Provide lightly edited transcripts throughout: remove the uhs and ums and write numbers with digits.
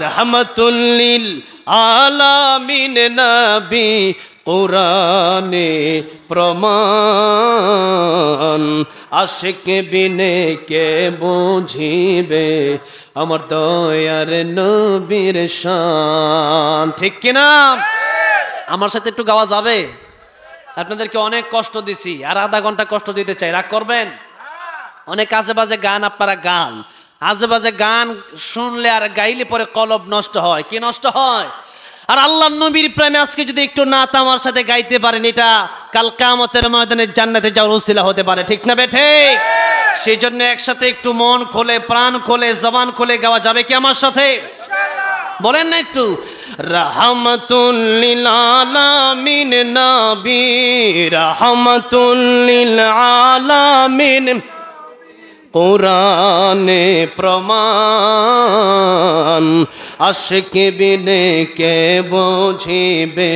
রহমতুল লিল আলামিন নবী কুরআনে প্রমাণ। আশিক বিনে কে বুঝিবে আমার দয়ার নবীর শান। ঠিক কিনা? আমার সাথে একটু গাওয়া যাবে? আপনাদেরকে অনেক কষ্ট দিছি, আর আধা ঘন্টা কষ্ট দিতে চাই, রাগ করবেন? অনেক আজে বাজে গান আপনারা গান, আজে বাজে গান শুনলে আর গাইলে পরে কলব নষ্ট হয়। কি নষ্ট হয়? আর আল্লাহর নবীর প্রেমে আজকে যদি একটু নাত আমার সাথে গাইতে পারেন, এটা কাল কিয়ামতের ময়দানে জান্নাতে যাওয়ার উসিলা হতে পারে। ঠিক না বেঠে? সেই জন্য একসাথে একটু মন খোলে, প্রাণ খোলে, জবান খোলে গাওয়া যাবে কি আমার সাথে? বলেন না একটু। রহমতুল লিল আলামিন নবী, রহমতুল লিল আলামিন কুরআনে প্রমাণ। আশিক বিনে কে বুঝিবে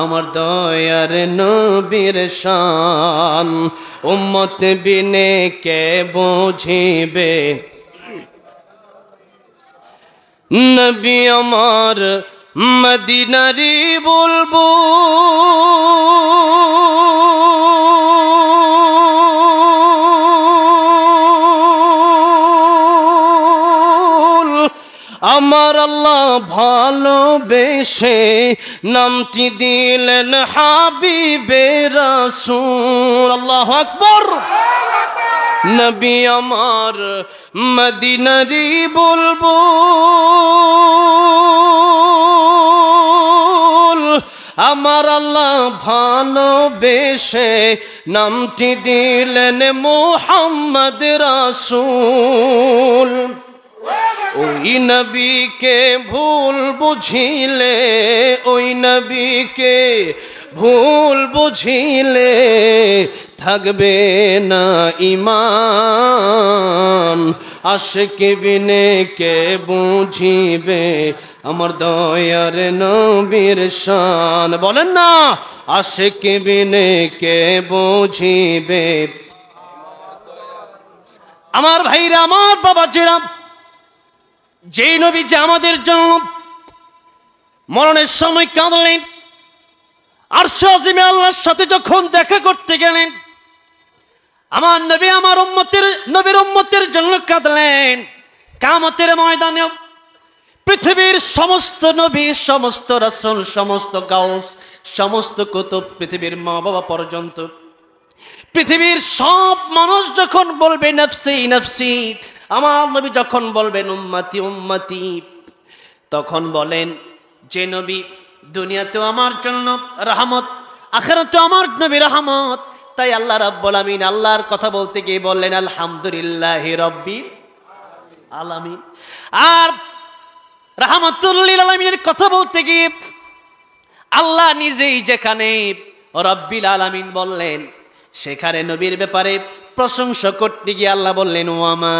আমার দয়ার নবীর শান। উম্মত বিনে কে বুঝিবে নবী আমার মদিনারি বুলবুল। আমার আল্লাহ ভালোবেসে নামটি দিলেন হাবিবে রাসূল। আল্লাহু আকবার। নবী আমার মদিনারি বুলবুল। আমার আল্লাহ ভালোবেসে নামটি দিলেন মুহাম্মদ রাসূল। ওই নবীকে ভুল বুঝিলে, ওই নবীকে ভুল বুঝিলে থাকবে না ঈমান। আশিক বিনে কে বুঝিবে আমার দয়ার নবীর শান। বলেন না, আশিক বিনে কে বুঝিবে। আমার ভাইরা, আমার বাবাজিরা, যেই নবী যে আমাদের জন্য মরণের সময় কাঁদলেন, আরশ আজিমে আল্লাহর সাথে যখন দেখা করতে গেলেন, আমার নবী আমার নবীর উম্মতের জন্য কাঁদলেন। কিয়ামতের ময়দানে পৃথিবীর সমস্ত নবী, সমস্ত রাসূল, সমস্ত গাউস, সমস্ত কুতুব, পৃথিবীর মা বাবা পর্যন্ত পৃথিবীর সব মানুষ যখন বলবে নফসি নফসি, আমার নবী যখন বলবেন উম্মতি উম্মতি, তখন বলেন যে নবী দুনিয়াতেও আমার জন্য রহমত, আখিরাতেও আমার নবী রহমত। তাই আল্লাহ রাব্বুল আলামিন আল্লাহর কথা বলতে গিয়ে বললেন আলহামদুলিল্লাহি রাব্বিল আলামিন। আর রাহমাতুল লিল আলামিনের কথা বলতে গিয়ে আল্লাহ নিজেই যেখানে রাব্বিল আলামিন বললেন, সেখানে নবীর ব্যাপারে প্রশংসা করতে গিয়ে আল্লাহ বললেন ওয়ামা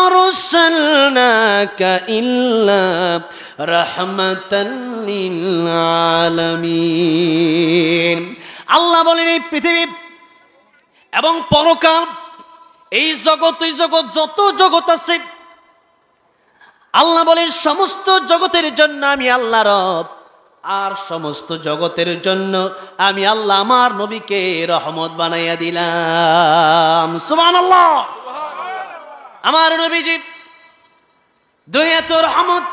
আরসালনাকা ইল্লা রাহমাতাল লিল আলামিন। আল্লাহ বলেন এই পৃথিবী এবং পরকাল, এই জগৎ, ওই জগৎ, যত জগৎ আছে, আল্লাহ বলেন সমস্ত জগতের জন্য আমি আল্লাহ রব, আর সমস্ত জগতের জন্য আমি আল্লাহ আমার নবীকে রহমত বানাইয়া দিলাম। সুবহানাল্লাহ। আমার নবীজি দুনিয়াতে রহমত,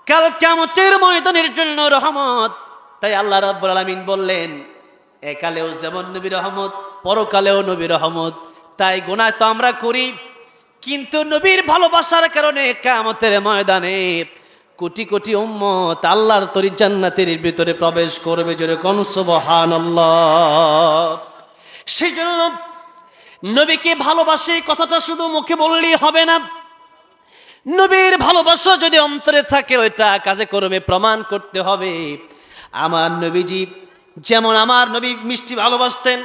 কাল কিয়ামতের ময়দানের জন্য রহমত। তাই আল্লাহ রাব্বুল আলামিন বললেন একালেও যেমন নবী রহমত, পরকালেও নবী রহমত। তাই গুনাহ তো আমরা করি, কিন্তু নবীর ভালোবাসার কারণে কিয়ামতের ময়দানে কোটি কোটি উম্মত আল্লাহর তরি জান্নাতের ভিতরে প্রবেশ করবে। জোরে কোন সুবহানাল্লাহ। সেই জন্য নবীকে ভালোবাসি কথাটা শুধু মুখে বললেই হবে না, নবীর ভালোবাসা যদি অন্তরে থাকে ওইটা কাজে করবে, প্রমাণ করতে হবে। আমার নবীজি যেমন আমার নবী মিষ্টি ভালোবাসতেন,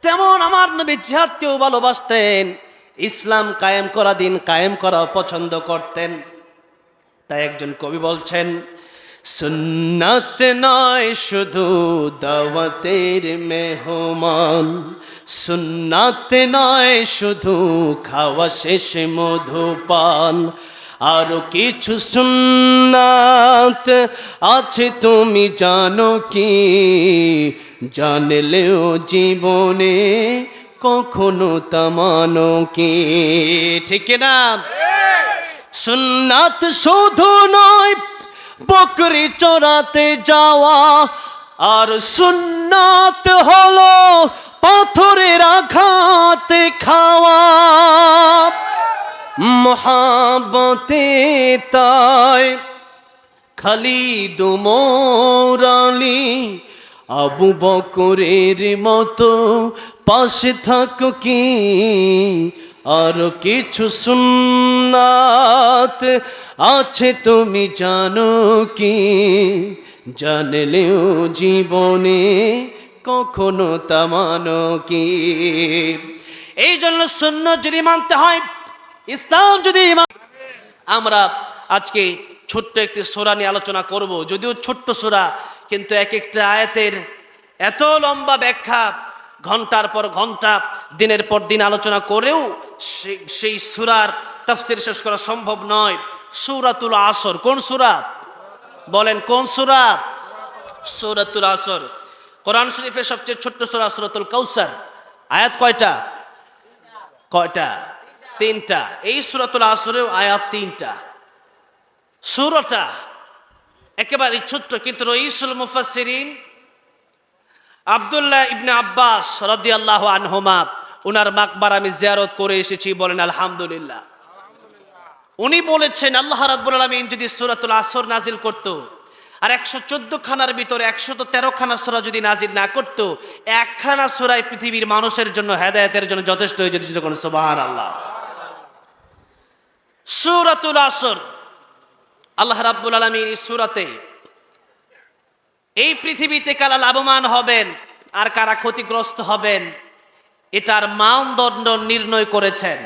তেমন আমার নবী জিহাদকেও ভালোবাসতেন, ইসলাম কায়েম করা, দিন কায়েম করা পছন্দ করতেন। তাই একজন কবি বলছেন, সুন্নাত নয় শুধু দাওয়াতের মেহমান, সুন্নাত নয় শুধু খাওয়া শেষে মধুপান, আরো কিছু সুন্নাত আছে তুমি জানো কি, জানলেও জীবনে কখনো তা মানো কি। ঠিক না? সুন্নাত শুধু নয় বকরি চড়াতে যাওয়া, আর সুন্নাত হলো পাথরের আঘাতে খাওয়া। মহাব্বতে তাই খালিদ ওমর আলী আবু বকরের মতো পাশে থাকো কি, আর কিছু সুন্নাত আছে তুমি জানো কি, জানলেও জীবনে কখনো তা মানো কি। এই জন্য সুন্নাত যদি মানতে হয়, ইসলাম যদি আমরা আজকে ছোট্ট একটি সূরা নিয়ে আলোচনা করব, যদিও ছোট্ট সূরা, কিন্তু এক একটা আয়াতের এত লম্বা ব্যাখ্যা, ঘন্টার পর ঘন্টা দিনের পর দিন আলোচনা করেও সেই সূরার তাফসীর শেষ করা সম্ভব নয়। সূরাতুল আসর কোন সূরা বলেন? কোন সূরা? সূরাতুল আসর। কোরআন শরীফের সবচেয়ে ছোট্ট সূরা সূরাতুল কাউসার। আয়াত কয়টা? কয়টা? 3টা। এই সূরাতুল আসরেও আয়াত 3টা। সূরাটা একেবারে ছোট্ট, কিন্তু রঈসুল মুফাসসিরিন আব্দুল্লাহ ইবনে আব্বাস রাদিয়াল্লাহু আনহুমা, ওনার মাকবার আমি জিয়ারত করে এসেছি, বলেন আলহামদুলিল্লাহ। উনি বলেছেন আল্লাহ রাব্বুল আলামিন যদি সূরাতুল আসর নাজিল করত, আর 114 খানার ভিতরে 113 খানা সূরা যদি নাজিল না করত, একখানা সূরাই পৃথিবীর মানুষের জন্য হেদায়েতের জন্য যথেষ্ট হয়ে যেত। সুবহানাল্লাহ। সূরাতুল আসর, আল্লাহ রাব্বুল আলামিন এই সূরাতে এই পৃথিবীতে কারা লাভবান হবেন আর কারা ক্ষতিগ্রস্ত হবেন এটার মানদণ্ড নির্ণয় করেছেন।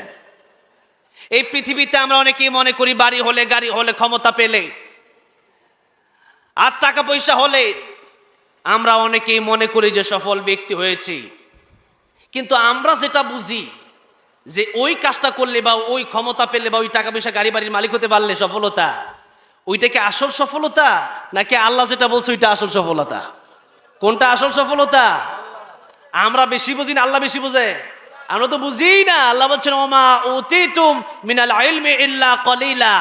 এই পৃথিবীতে আমরা অনেকেই মনে করি বাড়ি হলে, গাড়ি হলে, ক্ষমতা পেলে আর টাকা পয়সা হলে আমরা অনেকেই মনে করি যে সফল ব্যক্তি হয়েছি। কিন্তু আমরা যেটা বুঝি যে ওই কাজটা করলে বা ওই ক্ষমতা পেলে বা ওই টাকা পয়সা গাড়ি বাড়ির মালিক হতে পারলে সফলতা, ওইটা কি আসল সফলতা নাকি আল্লাহ যেটা বলছে ওইটা আসল সফলতা? কোনটা আসল সফলতা? আমরা বেশি বুঝি না আল্লাহ বেশি বোঝে? আমরা তো বুঝি না। আল্লাহ বলছেন ওমা উতিতুম মিনাল ইলমি ইল্লা কলিলা,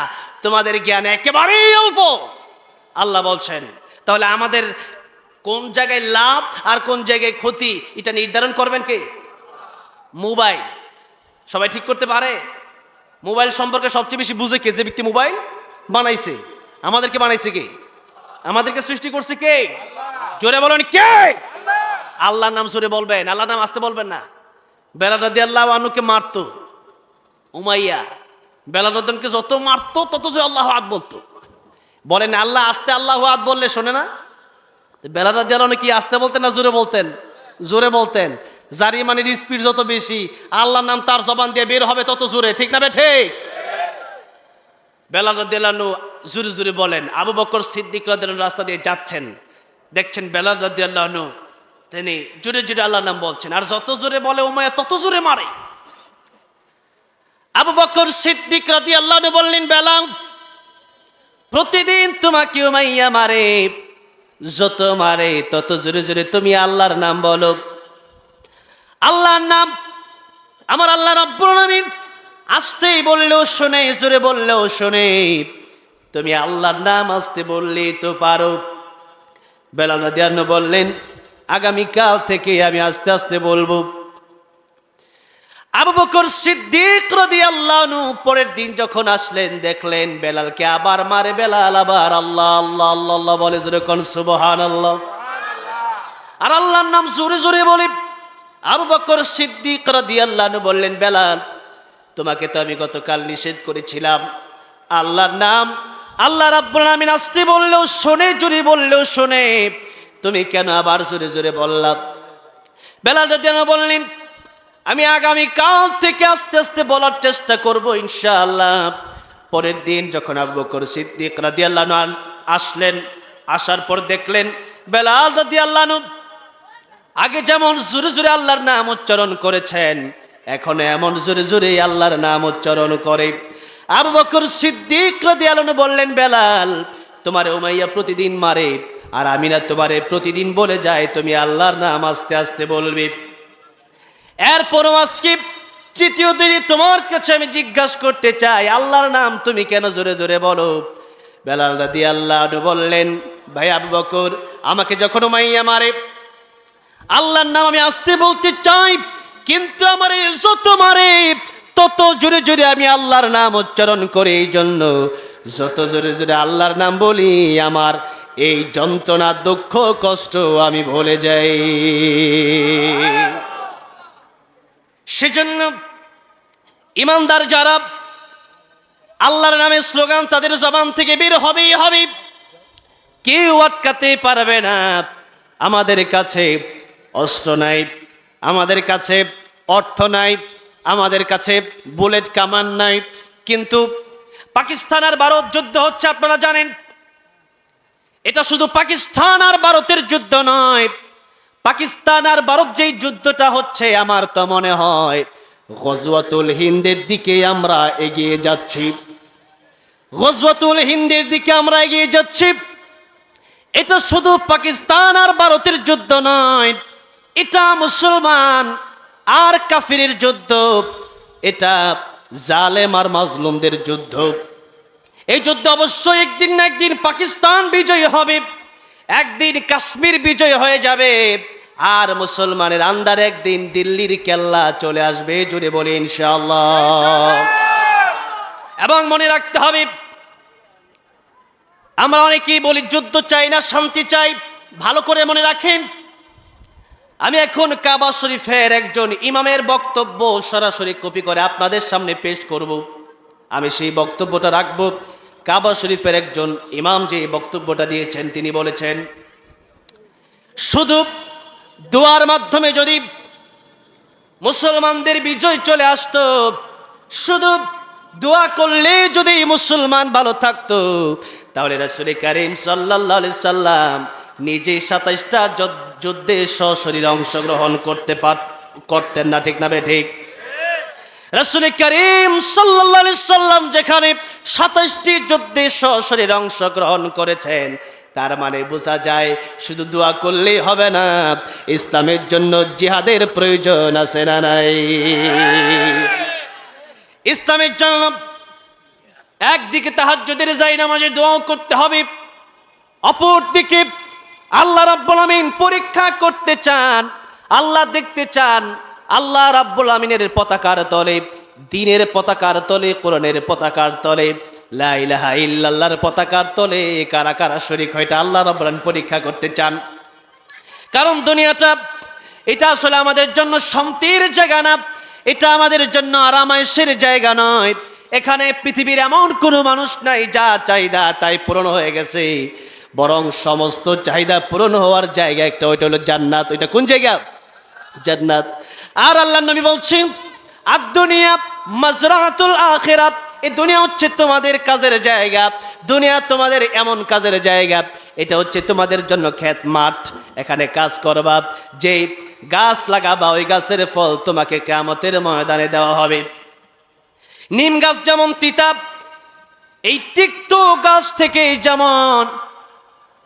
তোমাদের জ্ঞান একেবারেই অল্প, আল্লাহ বলছেন। তাহলে আমাদের কোন জায়গায় লাভ আর কোন জায়গায় ক্ষতি এটা নির্ধারণ করবেন কে? মোবাইল। সবাই ঠিক করতে পারে? মোবাইল সম্পর্কে সবচেয়ে বেশি বুঝে কে? যে ব্যক্তি মোবাইল বানাইছে। আমাদেরকে বানাইছে কে? আমাদেরকে সৃষ্টি করছে কে? জোরে বলেন কে? আল্লাহর নাম জোরে বলবেন, আল্লাহর নাম আসতে বলবেন না। বেলাল রাদিয়াল্লাহু আনহুকে মারতো উমাইয়া, বেলাল রাদিয়াল্লাহুকে যত মারতো তত জোরে আল্লাহু আকবার বলতো। বলেন আল্লাহ আস্তে আল্লাহু আকবার বললে শোনে না? বেলাল রাদিয়াল্লাহু আনহু কি আস্তে বলতেন না জোরে বলতেন? জোরে বলতেন। জারি মানের স্পিড যত বেশি, আল্লাহর নাম তার জবান দিয়ে বের হবে তত জোরে। ঠিক না বেঠে? বেলাল রাদিয়াল্লাহু আনহু জোরে জোরে বলেন। আবু বকর সিদ্দিক রাদিয়াল্লাহু আনহু রাস্তা দিয়ে যাচ্ছেন, দেখছেন বেলাল রাদিয়াল্লাহু আনহু তিনি জোরে জোরে আল্লাহর নাম বলছেন, আর যত জোরে বলে উমাইয়া তত জোরে মারে। আবু বকর সিদ্দিক রাদিয়াল্লাহু আনহু বললেন, বেলাল প্রতিদিন তোমাকে উমাইয়া মারে, যত মারে তত জোরে জোরে তুমি আল্লাহর নাম বলো। আল্লাহর নাম আমার আল্লাহ রাব্বুল আলামিন আস্তেই বললেও শোনে, জোরে বললেও শোনে। তুমি আল্লাহর নাম আস্তে বললেই তো পারো। বেলাল রাদিয়াল্লাহু আনহু বললেন, আগামীকাল থেকে আমি আস্তে আস্তে বলবো। আবু বকর সিদ্দিক রাদিয়াল্লাহু আনহু পরের দিন যখন আসলেন, দেখলেন বেলালকে আবার মারে। বেলাল আবার আল্লাহ আল্লাহ আল্লাহ আল্লাহ বলে, জোরে কোন সুবহানাল্লাহ। আর আল্লাহর নাম জোরে জোরে বলে। আবু বকর সিদ্দিক রাদিয়াল্লাহু আনহু বললেন, বেলাল তোমাকে তো আমি গতকাল নিষেধ করেছিলাম আল্লাহর নাম আল্লাহ রাব্বুল আলামিন আস্তে বললেও শোনে, জোরে বললেও শোনে, তুমি কেন আবার জোরে জোরে বললা? বেলাল রাদিয়াল্লাহু আনহু বললেন, আমি আগামী কাল থেকে আস্তে আস্তে বলার চেষ্টা করব ইনশাআল্লাহ। পরের দিন যখন আবু বকর সিদ্দিক রাদিয়াল্লাহু আনহু আসলেন, আসার পর দেখলেন বেলাল রাদিয়াল্লাহু আনহু আগে যেমন জোরে জোরে আল্লাহর নাম উচ্চারণ করেছেন, এখন এমন জোরে জোরে আল্লাহর নাম উচ্চারণ করে। আবু বকর সিদ্দিক রাদিয়াল্লাহু আনহু বললেন, বেলাল, তোমারে উমাইয়া প্রতিদিন মারে, আর আমি না তোমারে প্রতিদিন বলে যাই তুমি আল্লাহর নাম আস্তে আস্তে বলবি। এরপরও আজকে তৃতীয় দিনে তোমার কাছে আমি জিজ্ঞাসা করতে চাই, আল্লাহর নাম তুমি কেন জোরে জোরে বলো? বেলাল রাদিয়াল্লাহু আনহু বললেন, ভাই আবু বকর, আমাকে যখন উমাইয়া মারে আল্লাহর নাম আমি আস্তে বলতে চাই, কিন্তু আমার যত মারে তত জোরে জোরে আমি আল্লাহর নাম উচ্চারণ করি। এই জন্য যত জোরে জোরে আল্লাহর নাম বলি আমার এই যন্ত্রণা, দুঃখ, কষ্ট আমি ভুলে যাই। সেজন্য ইমানদার যারা, আল্লাহর নামের স্লোগান তাদের জবান থেকে বের হবেই হবে, কেউ আটকাতে পারবে না। আমাদের কাছে অস্ত্র নাই, আমাদের কাছে অর্থ নাই, আমাদের কাছে বুলেট কামান নাই, কিন্তু পাকিস্তান আর ভারত যুদ্ধ হচ্ছে, আপনারা জানেন। এটা শুধু পাকিস্তান আর ভারতের যুদ্ধ নয়, পাকিস্তান আর ভারত যেই যুদ্ধটা হচ্ছে, আমার তো মনে হয় গজওয়াতুল হিন্দের দিকে আমরা এগিয়ে যাচ্ছি, গজওয়াতুল হিন্দের দিকে আমরা এগিয়ে যাচ্ছি। এটা শুধু পাকিস্তান আর ভারতের যুদ্ধ নয়, এটা মুসলমান আর কাফিরের যুদ্ধ, এটা জালেম আর মাজলুমদের যুদ্ধ। এই যুদ্ধ অবশ্যই একদিন না একদিন পাকিস্তান বিজয়ী হবে, একদিন কাশ্মীর বিজয় হয়ে যাবে, আর মুসলমানের আন্ডারে একদিন দিল্লির কেল্লা চলে আসবে। জুড়ে বলি ইনশাআল্লাহ। এবং মনে রাখতে হবে, আমরা অনেকেই বলি যুদ্ধ চাই না, শান্তি চাই। ভালো করে মনে রাখেন, আমি এখন কাবা শরীফের একজন ইমামের বক্তব্য সরাসরি কপি করে আপনাদের সামনে পেশ করব। আমি সেই বক্তব্যটা রাখব। কাবা শরীফের একজন ইমাম যে বক্তব্যটা দিয়েছেন, তিনি বলেছেন, শুধু দোয়ার মাধ্যমে যদি মুসলমানদের বিজয় চলে আসতো, শুধু দোয়া করলে যদি মুসলমান ভালো থাকতো, তাহলে রাসূল কারীম সাল্লাল্লাহু আলাইহি সাল্লাম নিজে 27টা যুদ্ধে সশরীরে অংশগ্রহণ করতেন না। ঠিক না বে ঠিক? রাসূল কারীম সাল্লাল্লাহু আলাইহি সাল্লাম যেখানে 27টি যুদ্ধে সশরীরে অংশগ্রহণ করেছেন, তার মানে বোঝা যায় শুধু দোয়া করলেই হবে না, ইসলামের জন্য জিহাদের প্রয়োজন আছে না নাই? ইসলামের জন্য একদিকে তাহাজ্জুদের নামাজে দোয়া করতে হবে, অপরদিকে আল্লাহ রাব্বুল আমিন পরীক্ষা করতে চান, আল্লাহ দেখতে চান আল্লাহ রাব্বুল আমিনের পতাকার তলে, দ্বীনের পতাকার তলে, কোরআনের পতাকার তলে, লা ইলাহা ইল্লাল্লাহর পতাকার তলে কারা কারা শরীক হয়, এটা আল্লাহ রাব্বুল আমিন পরীক্ষা করতে চান। কারণ দুনিয়াটা এটা আসলে আমাদের জন্য শান্তির জায়গা না, এটা আমাদের জন্য আরামায়েশের জায়গা নয়। এখানে পৃথিবীর এমন কোনো মানুষ নাই যা চাহিদা তাই পূরণ হয়ে গেছে, বরং সমস্ত চাহিদা পূরণ হওয়ার জায়গা একটা, ওইটা হলো জান্নাত। ওইটা কোন জায়গা? জান্নাত। আর আল্লাহর নবী বলছেন, আদ-দুনিয়া মাজরাতুল আখিরাত, এই দুনিয়া হচ্ছে তোমাদের কাজের জায়গা, দুনিয়া তোমাদের এমন কাজের জায়গা, এটা হচ্ছে তোমাদের জন্য ক্ষেত মাঠ, এখানে কাজ করবা, যে গাছ লাগাবা ওই গাছের ফল তোমাকে কিয়ামতের ময়দানে দেওয়া হবে। নিম গাছ যেমন তিতা, এই তিক্ত গাছ থেকে যেমন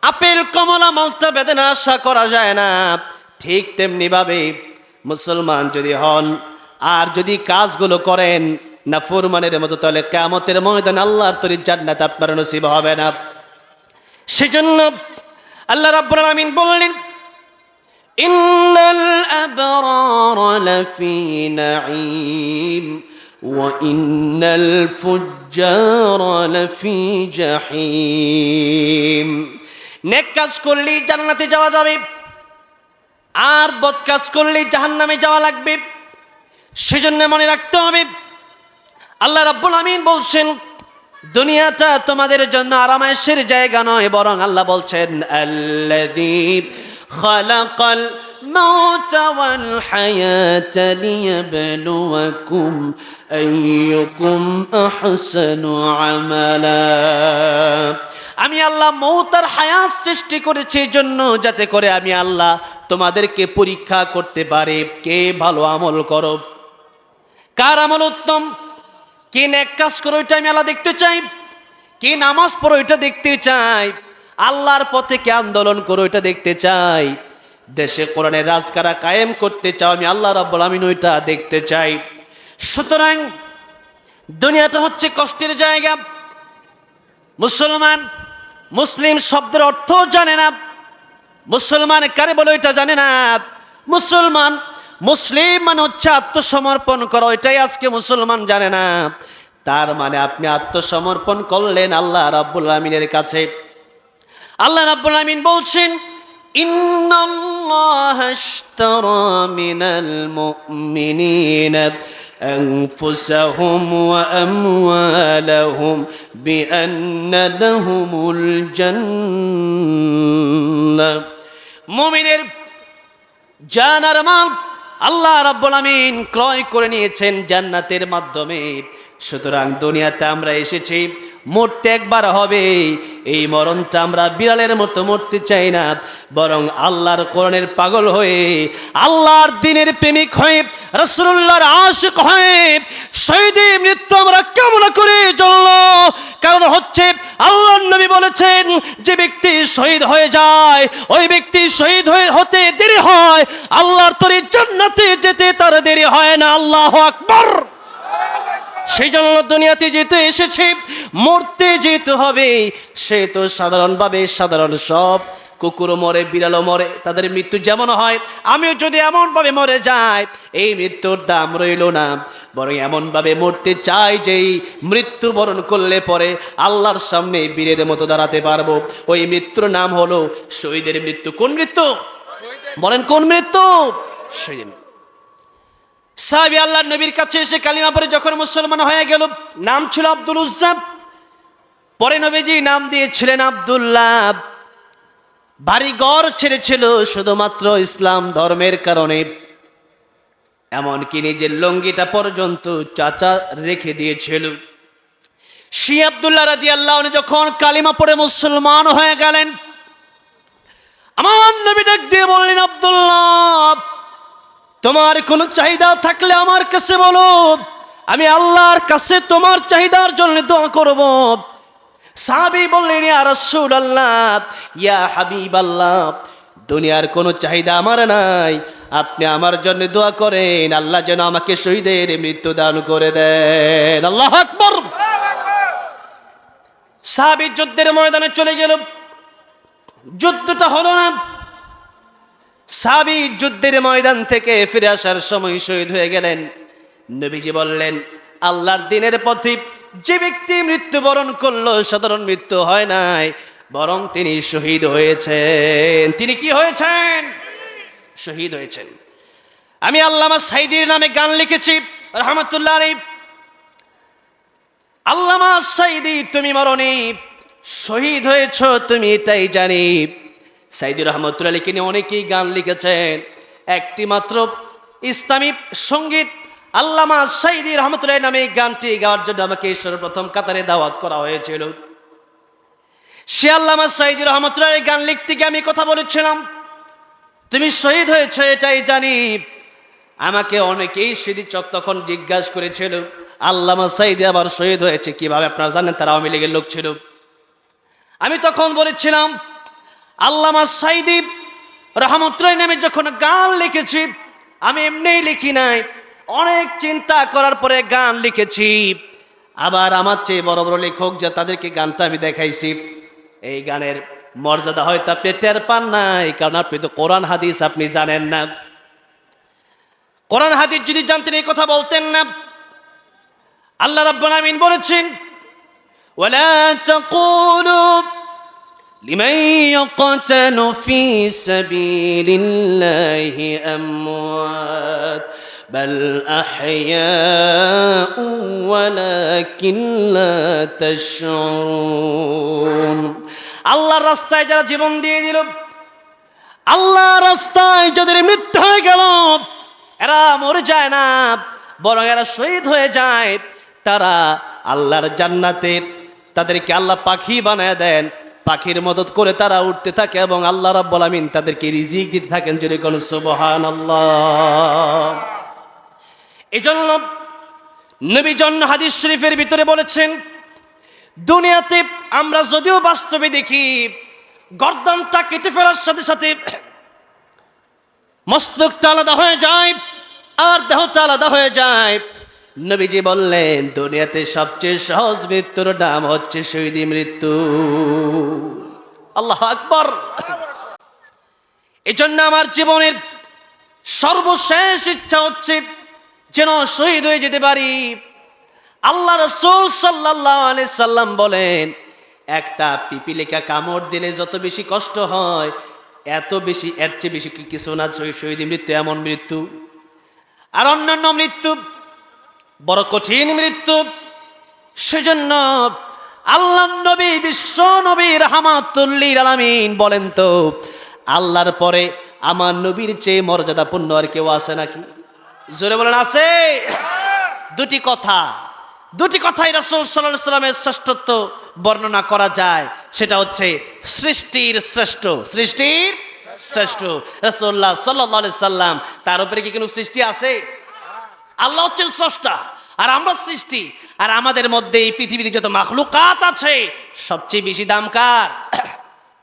আপেল, কমলা, মালটা, বেদানা আশা করা যায় না, ঠিক তেমনি ভাবে মুসলমান যদি হন আর যদি কাজগুলো করেন নাফরমানের মতো, তাহলে কিয়ামতের ময়দানে আল্লাহর তৈরি জান্নাত আপনার নসিব হবে না। সেজন্য আল্লাহ রাব্বুল আমিন বললেন, ইন্নাল আবরারা লাফি নাঈম ওয়া ইন্নাল ফুজ্জারা লাফি জাহিম। নেক কাজ করলেই জান্নাতে যাওয়া যাবে, আর বদ কাজ করলেই জাহান্নামে যাওয়া লাগবে। সেজন্য মনে রাখতে হবে, আল্লাহ রাব্বুল আমিন বলছেন দুনিয়াটা তোমাদের জন্য আরামায়েশের জায়গা নয়, বরং আল্লাহ বলছেন আল্লাযী খালাকাল মাউতা ওয়াল হায়াতা লিয়াবলুয়াকুম আইয়ুকুম আহসানু আমালা। আমি আল্লাহ মৌত আর হায়াত সৃষ্টি করেছি এই জন্য, যাতে করে আমি আল্লাহ তোমাদেরকে পরীক্ষা করতে পারে কে ভালো আমল করো, কার আমল উত্তম। কি নেক কাজ করো ওইটা আমি আল্লাহ দেখতে চাই, কি নামাজ পড়ো ওইটা দেখতে চাই, আল্লাহর পথে কি আন্দোলন করো ওইটা দেখতে চাই, দেশে কোরআনের রাজ কারা কায়েম করতে চাও আমি আল্লাহ রাব্বুল আমিন ওইটা দেখতে চাই। সুতরাং দুনিয়াটা হচ্ছে কষ্টের জায়গা। মুসলমান মুসলিম শব্দের অর্থ জানে না, মুসলমান কারে বলে ওইটা জানে না। মুসলমান মুসলিম মানে হচ্ছে আত্মসমর্পণ করা, ওইটাই আজকে মুসলমান জানে না। তার মানে আপনি আত্মসমর্পণ করলেন আল্লাহ রাব্বুল আমিনের কাছে। আল্লাহ রাব্বুল আমিন বলছেন, ইন্নাল্লাহা আশতারা মিনাল মুমিনিনা আনফুসাহুম ওয়া আমওয়ালাহুম বিআন্না লাহুমুল জান্নাহ। মুমিনের জান আর মাল আল্লাহ রাব্বুল আমিন ক্রয় করে নিয়েছেন জান্নাতের মাধ্যমে। সুতরাং দুনিয়াতে আমরা এসেছি, মরতে একবার হবে। এই মরণটা আমরা বিড়ালের মতো মরতে চাই না, বরং আল্লাহর কোরআনের পাগল হয়ে, আল্লাহর দ্বীনের প্রেমিক হয়ে, রাসূলুল্লাহর আশিক হয়ে শহীদি মৃত্যু আমরা কামনা করে চলল। কারণ হচ্ছে আল্লাহর নবী বলেছেন, যে ব্যক্তি শহীদ হয়ে যায়, ওই ব্যক্তি শহীদ হতে দেরি হয়, আল্লাহর তরে জান্নাতে যেতে তার দেরি হয় না। আল্লাহু আকবার। সেই জন্য দুনিয়াতে যেতে এসেছে, মরতে যেতে হবে। সে তো সাধারণভাবে সাধারণ সব কুকুরও মরে, বিড়ালও মরে, তাদের মৃত্যু যেমন হয়, আমিও যদি এমনভাবে মরে যাই, এই মৃত্যুর দাম রইল না। বরং এমনভাবে মরতে চাই যেই মৃত্যুবরণ করলে পরে আল্লাহর সামনে বীরের মতো দাঁড়াতে পারবো। ওই মৃত্যুর নাম হলো শহীদের মৃত্যু। কোন মৃত্যু বলেন? কোন মৃত্যু? শহীদ। সাহাবী আল্লাহর নবীর কাছে এসে কালিমা পড়ে যখন মুসলমান হয়ে গেল, নাম ছিল আব্দুল উজ্জা, পরে নবীজি নাম দিয়েছিলেন আব্দুল্লাহ। বাড়ি ঘর ছেড়েছিল শুধুমাত্র ইসলাম ধর্মের কারণে, এমনকি নিজের লঙ্গিটা পর্যন্ত চাচা রেখে দিয়েছিল। সেই আব্দুল্লাহ রাদিয়াল্লাহু আনহু যখন কালিমা পড়ে মুসলমান হয়ে গেলেন, আমার নবী ডাক দিয়ে বললেন, আব্দুল্লাহ, তোমার কোনো চাহিদা থাকলে আমার কাছে বলো, আমি আল্লাহর কাছে তোমার চাহিদার জন্য দোয়া করব। সাহাবী বললেন, ইয়া রাসূলুল্লাহ, ইয়া হাবিবাল্লাহ, দুনিয়ার কোনো চাহিদা আমার নাই, আপনি আমার জন্য দোয়া করেন, আল্লাহ যেন আমাকে শহীদের মৃত্যু দান করে দেন। আল্লাহু আকবার। সাহাবী যুদ্ধের ময়দানে চলে গেল, যুদ্ধটা হলো না। সাহাবী যুদ্ধের ময়দান থেকে ফিরে আসার সময় শহীদ হয়ে গেলেন। নবীজি বললেন, আল্লাহর দ্বীনের পথে যে ব্যক্তি মৃত্যুবরণ করলো, সাধারণ মৃত্যু হয় নাই, বরং তিনি শহীদ হয়েছেন। তিনি কি হয়েছেন? শহীদ হয়েছেন। আমি আল্লামা সাইদির নামে গান লিখেছি রাহমাতুল্লাহ আলাইহি। আল্লামা সাইদি, তুমি মরনি, শহীদ হয়েছ তুমি এটাই জানি। সাইদি রহমতুল্লাহ আলাইহি নিয়ে অনেকেই গান লিখেছেন। একটি মাত্র ইসলামী সঙ্গীত আল্লামা সাইদি রহমতুল্লাহ নামে এই গানটি গাওয়ার জন্য আমাকে সর্বপ্রথম কাতারে দাওয়াত করা হয়েছিল। সে আল্লামা সাইদি রহমতুল্লাহ আলাইহি গান লিখতে গিয়ে আমি কথা বলেছিলাম, তুমি শহীদ হয়েছে এটাই জানি। আমাকে অনেকেই সেদিন তখন জিজ্ঞাসা করেছিল, আল্লামা সাইদি আবার শহীদ হয়েছে কিভাবে? আপনারা জানেন তারা আওয়ামী লীগের লোক ছিল। আমি তখন বলেছিলাম, আল্লামা সাইদি রহমতুল্লাহ নামে যখন গান লিখেছি, আমি এমনিই লিখি নাই, অনেক চিন্তা করার পরে গান লিখেছি। আবার আমার চেয়ে বড় বড় লেখক যা, তাদেরকে গানটা আমি দেখাইছি। এই গানের মর্যাদা হয়তো আপনি টের পান নাই, কারণ আপনি তো কোরআন হাদিস আপনি জানেন না। কোরআন হাদিস যদি জানতেন এই কথা বলতেন না। আল্লাহ রাব্বুল আমিন বলেছেন, ওয়ালা তাকুলু লিমান ইয়াকতালু ফি সাবিলিল্লাহি আমওয়াত বাল আহইয়াউ ওয়ালাকিন লা তাশউরুন। আল্লাহর রাস্তায় যারা জীবন দিয়ে দিল, আল্লাহর রাস্তায় যাদের মৃত্যু হয়ে গেল, এরা মরে যায় না, বরং এরা শহীদ হয়ে যায়। তারা আল্লাহর জান্নাতে তাদেরকে আল্লাহ পাখি বানায় দেন, পাখির মদত করে তারা উঠতে থাকে এবং আল্লাহ রাব্বুল আমিন তাদেরকে রিজিক দিতে থাকেন। যদি কোন সুবহানাল্লাহ। এজন্য নবী জন্য হাদিস শরীফের ভিতরে বলেছেন, দুনিয়াতে আমরা যদিও বাস্তবে দেখি গর্দনটা কেটে ফেলার সাথে সাথে মস্তকটা আলাদা হয়ে যায় আর দেহটা আলাদা হয়ে যায়। নবীজি বললেন, দুনিয়াতে সবচেয়ে সহজ মৃত্যুর নাম হচ্ছে শহীদি মৃত্যু। আল্লাহু আকবার। এজন্য আমার জীবনের সর্বশেষ ইচ্ছা হচ্ছে যেন শহীদ হয়ে যেতে পারি। আল্লাহ রাসূল সাল্লাল্লাহু আলাইহি সাল্লাম বলেন, একটা পিপিলিকা কামড় দিলে যত বেশি কষ্ট হয়, এত বেশি এর চেয়ে বেশি কিছু না শহীদ মৃত্যু, এমন মৃত্যু। আর অন্যান্য মৃত্যু বড় কঠিন মৃত্যু। সেজন্য আল্লাহ নবী, বিশ্ব নবী রাহমাতুল লিল আলামিন বলেন, তো আল্লাহর পরে আমার নবীর চেয়ে মর্যাদাপূর্ণ আর কেউ আছে নাকি? জোরে বলেন, আছে? দুটি কথাই রাসূল সাল্লাল্লাহু আলাইহি সাল্লামের শ্রেষ্ঠত্ব বর্ণনা করা যায়। সেটা হচ্ছে সৃষ্টির শ্রেষ্ঠ রাসূলুল্লাহ সাল্লাল্লাহু আলাইহি সাল্লাম। তার উপরে কি কোনো সৃষ্টি আছে? আল্লাহ হচ্ছেন স্রষ্টা আর আমরা সৃষ্টি। আর আমাদের মধ্যে এই পৃথিবীতে যত মাখলুকাত আছে, সবচেয়ে বেশি দাম কার?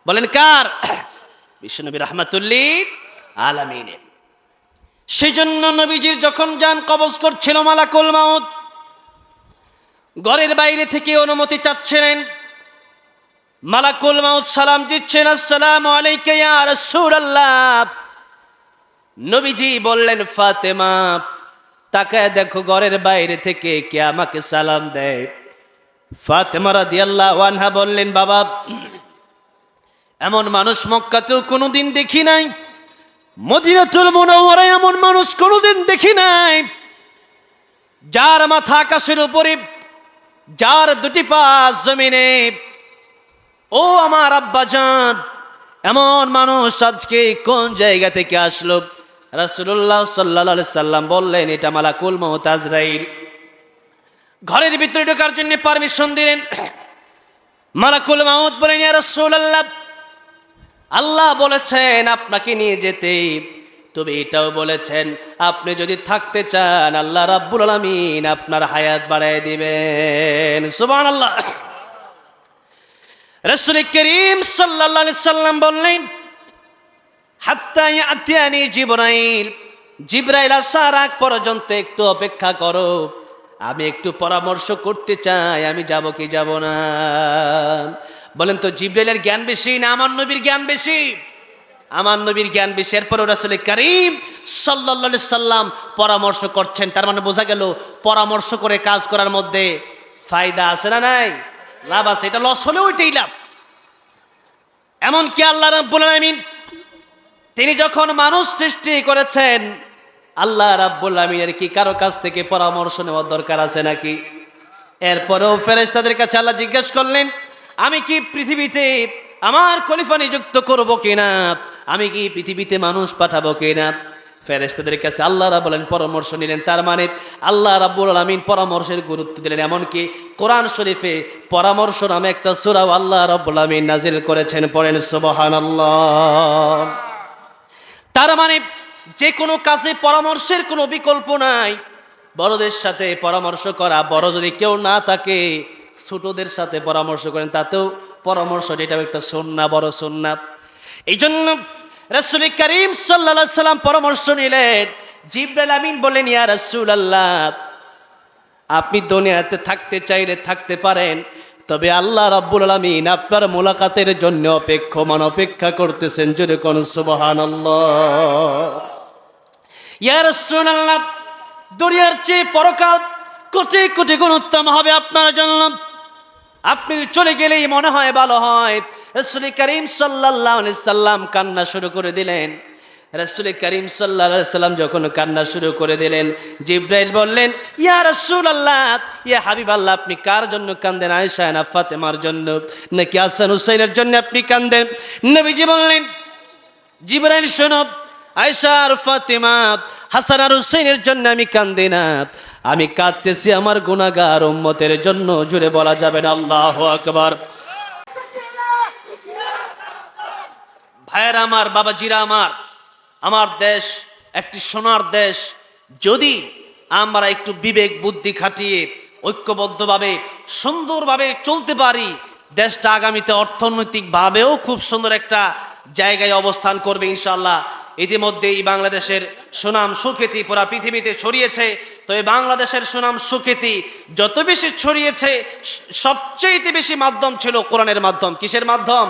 বলেন কার? বিশ্বনবী রাহমাতুল লিল আলামিনের। সেজন্য নবীজির যখন জান কবজ করছিল মালাকুল মাউত, ঘরের বাইরে থেকে অনুমতি চাচ্ছিলেন। মালাকুল মাউত সালাম দিচ্ছেন, আসসালামু আলাইকা ইয়া রাসূলুল্লাহ। নবীজি বললেন, ফাতেমা তাকায় দেখো ঘরের বাইরে থেকে কে আমাকে সালাম দেয়। ফাতেমা রাদিয়াল্লাহু আনহা বললেন, বাবা, এমন মানুষ মক্কাতেও কোনোদিন দেখি নাই, মদিনাতুল মুনাওয়ারায় এমন মানুষ কোনোদিন দেখি নাই, যার মাথা আকাশের উপরে, যার দুটি পা জমিনে। ও আমার আব্বাজান, এমন মানুষ আজকে কোন জায়গা থেকে আসলো? রাসূলুল্লাহ সাল্লাল্লাহু আলাইহি সাল্লাম বললেন, এটা মালাকুল মাউত আজরাইল। ঘরের ভিতরে ঢোকার জন্য পারমিশন দিলেন। মালাকুল মাউত বলেন, ইয়া রাসূলুল্লাহ, আল্লাহ বলেছেন আপনাকে নিয়ে যেতে, তবে এটাও বলেছেন আপনি যদি থাকতে চান আল্লাহ রাব্বুল আলামিন আপনার হায়াত বাড়ায় দিবেন। সুবহানাল্লাহ। রাসূল করিম সাল্লাল্লাহু আলাইহি সাল্লাম বললেন, হাত্তা ইয়াতিয়ানি জিবরাইল, জিবরাইল আসার আগ পর্যন্ত একটু অপেক্ষা করো, আমি একটু পরামর্শ করতে চাই, আমি যাব কি যাব না। বলেন তো, জিবরাইলের জ্ঞান বেশি না আমার নবীর জ্ঞান বেশি? আমার নবীর জ্ঞান বেশি। এরপরও রাসূল করিম সাল্লাল্লাহু আলাইহি সাল্লাম পরামর্শ করছেন। তার মানে বোঝা গেল পরামর্শ করে কাজ করার মধ্যে ফায়দা আছে না নাই? লাভ আছে। এটা লস হলে ওইটাই লাভ। এমনকি আল্লাহ রাব্বুল আলামিন তিনি যখন মানুষ সৃষ্টি করেছেন, আল্লাহ রাব্বুল আলামিনের কি কারো কাছ থেকে পরামর্শ নেওয়ার দরকার আছে নাকি? এরপরেও ফেরেশতাদের কাছে আল্লাহ জিজ্ঞেস করলেন, আমি কি পৃথিবীতে আমার খলিফা নিযুক্ত করব কিনা, আমি কি পৃথিবীতে মানুষ পাঠাবো কিনা? ফেরেশতাদের কাছে আল্লাহ রাব্বুল আলামিন পরামর্শ নিলেন। তার মানে আল্লাহ রাব্বুল আলামিন পরামর্শের গুরুত্ব দিলেন। এমনকি কোরআন শরীফে পরামর্শ নামে একটা সূরা আল্লাহ রাব্বুল আলামিন নাজিল করেছেন। পড়েন সুবহানাল্লাহ। তার মানে যে কোনো কাজে পরামর্শের কোনো বিকল্প নাই। বড়দের সাথে পরামর্শ করা, বড় যদি কেউ না থাকে ছোটদের সাথে পরামর্শ করেন, তাতেও পরামর্শ, যেটা একটা সুন্নাহ, বড় সুন্নাহ। এই জন্য রাসূল করিম সাল্লাল্লাহু আলাইহি সাল্লাম পরামর্শ নিলেন। জিবরাইল আমিন বলেন, ইয়া রাসূলুল্লাহ, আপনি দুনিয়াতে থাকতে চাইলে থাকতে পারেন, তবে আল্লাহ রাব্বুল আলামিন আপনার মোলাকাতের জন্য অপেক্ষা করতেছেন। জোরে কোন সুবহানাল্লাহ। ইয়া রাসূলুল্লাহ, দুনিয়ার চেয়ে পরকাল কোটি কোটি গুণ উত্তম হবে আপনার জন্য। আপনি চলে গেলেই মনে হয় ভালো হয়। রাসূল করিম সাল্লাল্লাহু আলাইহি সাল্লাম কান্না শুরু করে দিলেন। রাসূল করিম সাল্লাল্লাহু আলাইহি সাল্লাম যখন কান্না শুরু করে দিলেন, জিবরাইল বললেন, ইয়া রাসূলুল্লাহ, ইয়া হাবিবাল্লাহ, আপনি কার জন্য কাঁদেন? আয়েশা না ফাতেমার জন্য, নাকি হাসান হুসাইনের জন্য আপনি কাঁদেন? নবীজি বললেন, জিবরাইল শোনো, আয়েশা আর ফাতেমা, হাসান আর হুসাইনের জন্য আমি কাঁদি না, আমি কাঁদতেছি আমার গুনাহগার উম্মতের জন্য। জুড়ে বলা যাবে না আল্লাহু আকবার। ভাইয়েরা আমার, বাবাজিরা আমার, আমার দেশ একটি সোনার দেশ। যদি আমরা একটু বিবেক বুদ্ধি খাটিয়ে ঐক্যবদ্ধভাবে সুন্দরভাবে চলতে পারি, দেশটা আগামীতে অর্থনৈতিকভাবেও খুব সুন্দর একটা জায়গায় অবস্থান করবে ইনশাআল্লাহ। ইতিমধ্যেই বাংলাদেশের সুনাম সুখ্যাতি পুরা পৃথিবীতে ছড়িয়েছে। তো এই বাংলাদেশের সুনাম সুখ্যাতি যত বেশি ছড়িয়েছে, সবচেয়ে বেশি মাধ্যম ছিল কোরআনের মাধ্যম। কিসের মাধ্যম?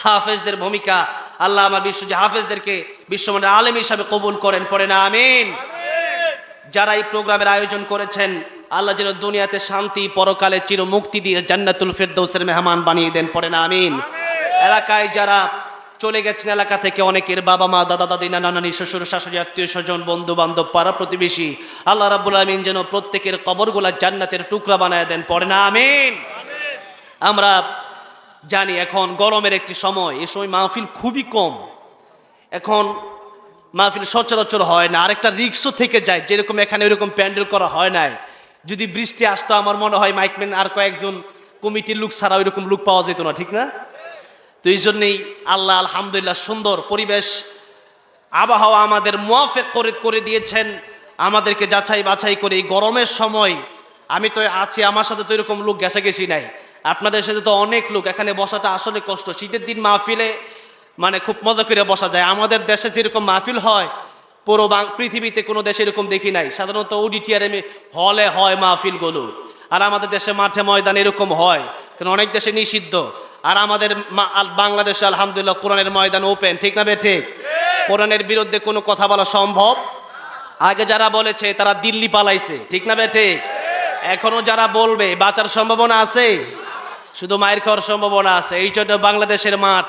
হাফেজদের ভূমিকা। আল্লাহ আমার বিশ্ব যে হাফেজদেরকে বিশ্বমানের আলেম হিসাবে কবুল করেন, পড়ে না আমিন। যারা এই প্রোগ্রামের আয়োজন করেছেন, আল্লাহ যেন দুনিয়াতে শান্তি, পরকালে চির মুক্তি দিয়ে জান্নাতুল ফেরদৌসের মেহমান বানিয়ে দেন, পড়ে না আমিন। এলাকায় যারা চলে গেছেন, এলাকা থেকে অনেকের বাবা মা, দাদা দাদি, নানা নানি, শ্বশুর শাশুড়ি, আত্মীয় স্বজন, বন্ধু বান্ধব, পাড়া প্রতিবেশী, আল্লাহ রাব্বুল আমিন যেন প্রত্যেকের কবরগুলা জান্নাতের টুকরা বানায় দেন, পড়ে না আমিন। আমরা জানি এখন গরমের একটি সময়, এই সময় মাহফিল খুবই কম, এখন মাহফিল সচরাচর হয় না। আরেকটা রিক্সও থেকে যায়, যেরকম এখানে ওইরকম প্যান্ডেল করা হয় নাই। যদি বৃষ্টি আসতো, আমার মনে হয় মাইকম্যান আর কয়েকজন কমিটির লোক ছাড়া ওইরকম লোক পাওয়া যেত না, ঠিক না? তো এই জন্যেই আল্লাহ আলহামদুলিল্লাহ সুন্দর পরিবেশ আবহাওয়া আমাদের মুয়াফেক করে দিয়েছেন, আমাদেরকে যাচাই বাছাই করে এই গরমের সময়। আমি তো আছি, আমার সাথে তো এরকম লোক ঘেঁষাঘেঁষি নাই, আপনাদের সাথে তো অনেক লোক। এখানে বসাটা আসলে কষ্ট। শীতের দিন মাহফিলে মানে খুব মজা করে বসা যায়। আমাদের দেশে যেরকম মাহফিল হয়, পুরো পৃথিবীতে কোনো দেশে এরকম দেখি নাই। সাধারণত অডিটোরিয়ামে হলে হয় মাহফিলগুলো, আর আমাদের দেশে মাঠে ময়দান এরকম হয়, কারণ অনেক দেশে নিষিদ্ধ। আর আমাদের বাংলাদেশে আলহামদুলিল্লাহ কোরআনের ময়দান ওপেন, ঠিক না ঠিক? কোরআনের বিরুদ্ধে কোনো কথা বলা সম্ভব? আগে যারা বলেছে তারা দিল্লি পালাইছে, ঠিক না ঠিক? এখনো যারা বলবে বাঁচার সম্ভাবনা আছে, শুধু মায়ের খাওয়ার সম্ভাবনা আছে। এই জন্য বাংলাদেশের মাঠ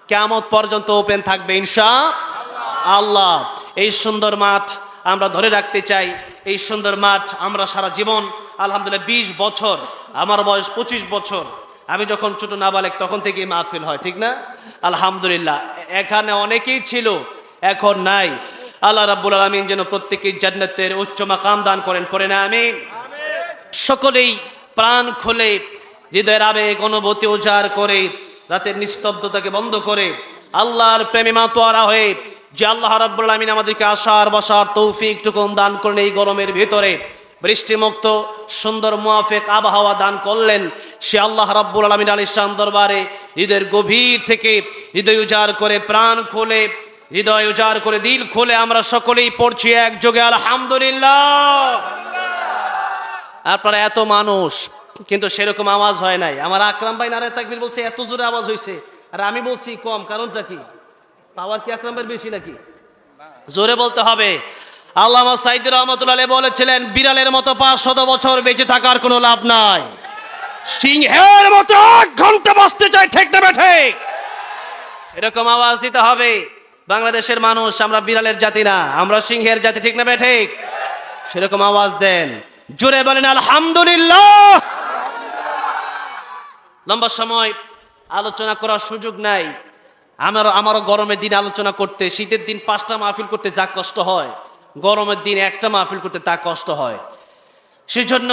কিয়ামত পর্যন্ত ওপেন থাকবে ইনশাআল্লাহ। এই সুন্দর মাঠ আমরা ধরে রাখতে চাই। এই সুন্দর মাঠ আমরা সারা জীবন, আলহামদুলিল্লাহ 20 বছর, আমার বয়স 25 বছর, আমি যখন ছোট নাবালেক তখন থেকেই মাহফিল হয়, ঠিক না? আলহামদুলিল্লাহ এখানে অনেকেই ছিল, এখন নাই। আল্লাহ রাব্বুল আলামিন যেন প্রত্যেকেই জান্নাতের উচ্চ মাকাম দান করেন, পড়ে না আমিন। সকলেই প্রাণ খুলে, হৃদয়ের আবেগ অনুভূতি উজাড় করে, রাতের নিস্তব্ধতাকে বন্ধ করে আল্লাহর প্রেমে মাতোয়ারা হয়ে, যে আল্লাহ রাব্বুল আলামিন আমাদেরকে আসার বসার তৌফিক টুকুন দান করেন, এই গরমের ভিতরে বৃষ্টিমুক্ত সুন্দর মুয়াফেক আবহাওয়া দান করলেন, সে আল্লাহ রাব্বুল আলামিন আলিস শান দরবারে হৃদয়ের গভীর থেকে হৃদয় উজাড় করে, প্রাণ খুলে, হৃদয় উজাড় করে, দিল খুলে আমরা সকলেই পড়ছি একযোগে আলহামদুলিল্লাহ। আপনারা এত মানুষ, কিন্তু সেরকম আওয়াজ হয় নাই। আমার আকরাম ভাই নারে তাকবীর বলছে, এত জোরে আওয়াজ হয়েছে, আর আমি বলছি কম। কারণটা কি? পাওয়ার কি আকরাম ভাইয়ের বেশি নাকি? জোরে বলতে হবে। আল্লামা সাইদি রহমাতুল্লাহ আলাইহি বলেছিলেন, বিড়ালের মতো 500 বছর বেঁচে থাকার কোনো লাভ নাই, সিংহের মতো 1 ঘন্টা বাঁচতে চাই, ঠিক না ঠিক? এরকম আওয়াজ দিতে হবে। বাংলাদেশের মানুষ আমরা বিড়ালের জাতি না, আমরা সিংহের জাতি, ঠিক না ঠিক? সেরকম আওয়াজ দেন, জোরে বলেন আলহামদুলিল্লাহ। লম্বা সময় আলোচনা করার সুযোগ নাই। আমারও গরমের দিন আলোচনা করতে, শীতের দিন 5টা মাহফিল করতে যা কষ্ট হয়, গরমের দিন একটা মাহফিল করতে তা কষ্ট হয়। সেজন্য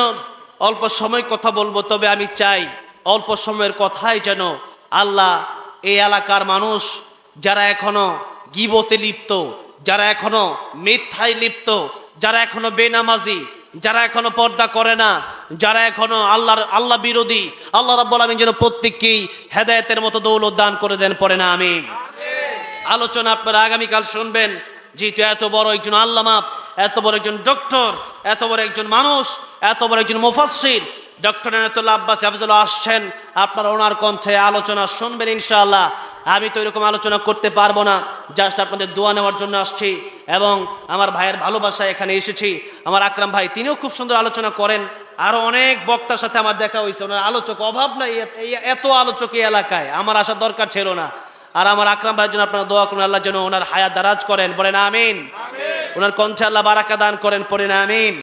অল্প সময় কথা বলবো, তবে আমি চাই অল্প সময়ের কথাই যেন আল্লাহ এই এলাকার মানুষ যারা এখনো গীবতে লিপ্ত, যারা এখনো মিথ্যায় লিপ্ত, যারা এখনো বেনামাজি, যারা এখনো পর্দা করে না, যারা এখনো আল্লাহ বিরোধী, আল্লাহ রাব্বুল আমিন যেন প্রত্যেককেই হেদায়েতের মতো দৌলত দান করে দেন, পড়ে না আমিন। আলোচনা আপনারা আগামীকাল শুনবেন, যেহেতু এত বড় একজন আল্লামা, এত বড় একজন ডক্টর, এত বড় একজন মানুষ, এত বড় একজন মুফাসসির ডক্টর এনায়েতুল্লাহ আব্বাসী হাফিজুল্লাহ আসছেন, আপনারা ওনার কণ্ঠে আলোচনা শুনবেন ইনশাআল্লাহ। আমি তো এরকম আলোচনা করতে পারবো না, জাস্ট আপনাদের দোয়া নেওয়ার জন্য আসছি এবং আমার ভাইয়ের ভালোবাসায় এখানে এসেছি। আমার আকরাম ভাই, তিনিও খুব সুন্দর আলোচনা করেন। আরো অনেক বক্তার সাথে আমার দেখা হয়েছে, ওনার আলোচক অভাব নাই, এত আলোচক এই এলাকায়, আমার আসার দরকার ছিল না। আর আমার আকরাম ভাইয়ের জন্য আপনারা দোয়া করুন, আল্লাহ যেন ওনার হায়াত দারাজ করেন, পড়েন আমিন। ওনার কণ্ঠে আল্লাহ বারাকা দান করেন, পড়েন আমিন।